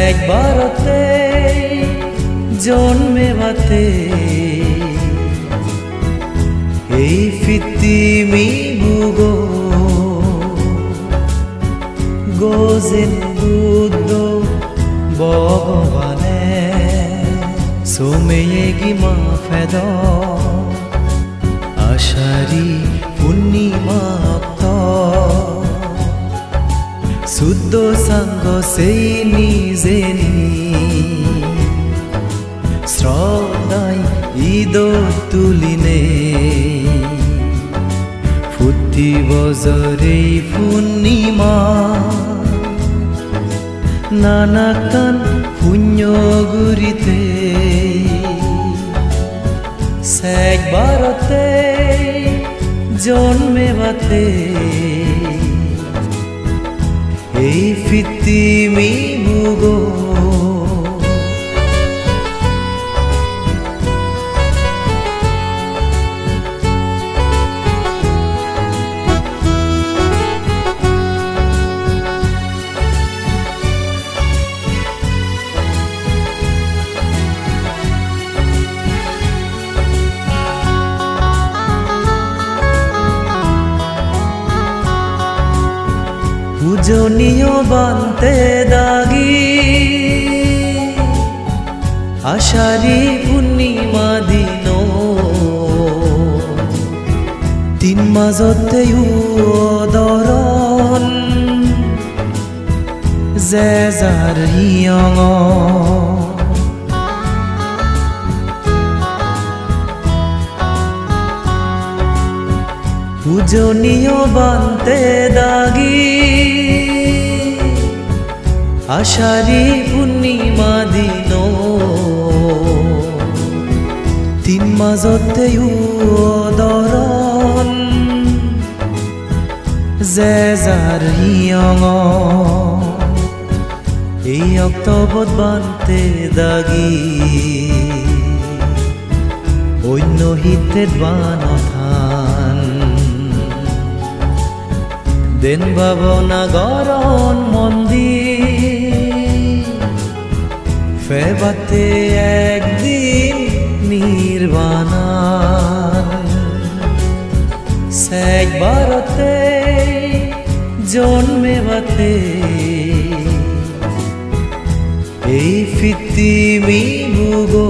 একবারতে জন্মেবাতে এই ফিতিমি বুগো গোজেন বুদ্ধ ভগবানে সোমেয়েগি মা ফেদ আষাঢ়ী পূর্ণিমা শুদ্ধ সাঙ্গ সেই নিজেনি শ্রদ্ধায় ঈদ তুলিনে ফুটি বজরে পূর্ণিমা নানাকান পুণ্য গুরিতে একবারতে জন্মেবাতে এই ফিতিমি বুগো পূজনীয় বান্তে দাগি আষাঢ়ী পূর্ণিমা দিন তিন মাজতে উদৰণ যে যাৰ হিয়ঙ পূজনীয় বান্তে দাগি আষাঢ়ী পূৰ্ণিমা দিন তিন মাজতে উদৰণ যে যাৰ হিয়ঙ এই অক্টোবৰত বান্তে দাগি অন্য হিতেত বানথান দেন ভাবনা গরণ মন্দির ফেবাতে একদিন নির্বাণান একবারতে জন্মেবাতে এই ফিতিমি বুগো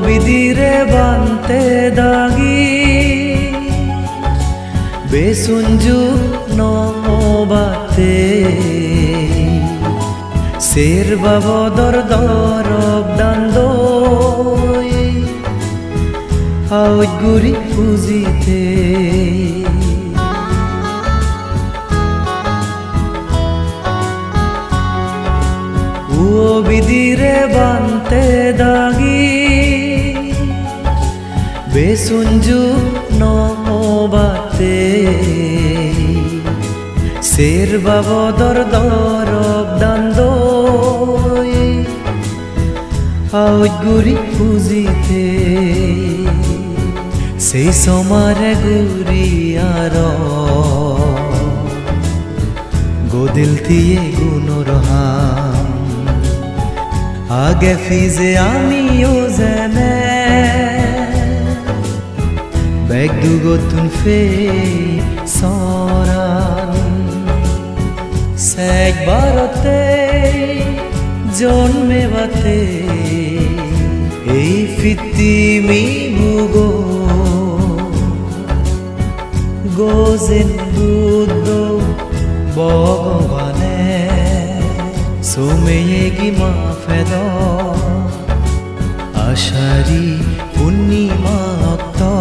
বিধিরে বান্তে দাগি বেসুঞ্জু নবাতে শের বাবদর দরব দান্দই আউজ গুরি পুজিতে ও বিধিরে বান্তে দাগি বেসুঞ্জু নবাতে শের বাবদর দরব দান্দই আউজ গুরি পুজিতে সেই সমারে গুরি আর গোদিল থিয়ে গুণরহাম আগে ফিজে আমিও জেনে বেগ দুগতুন ফে সরান একবারতে জন্মেবাতে এই fitimi mugo gozen buddho bhagavane someyegi ma feda ashari punnima okta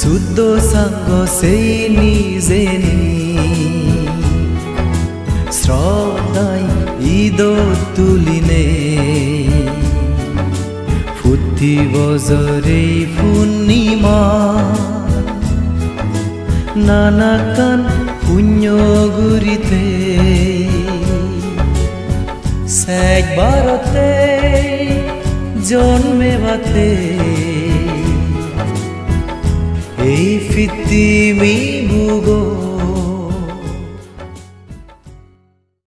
suddho sango sei nijeni শ্রদ্ধায় ঈদত তুলিনে ফুটি বজরে পূর্ণিমা নানাকান পুণ্য গুরিতে একবারতে জন্মে বাতে এই ফিতিমি মুগো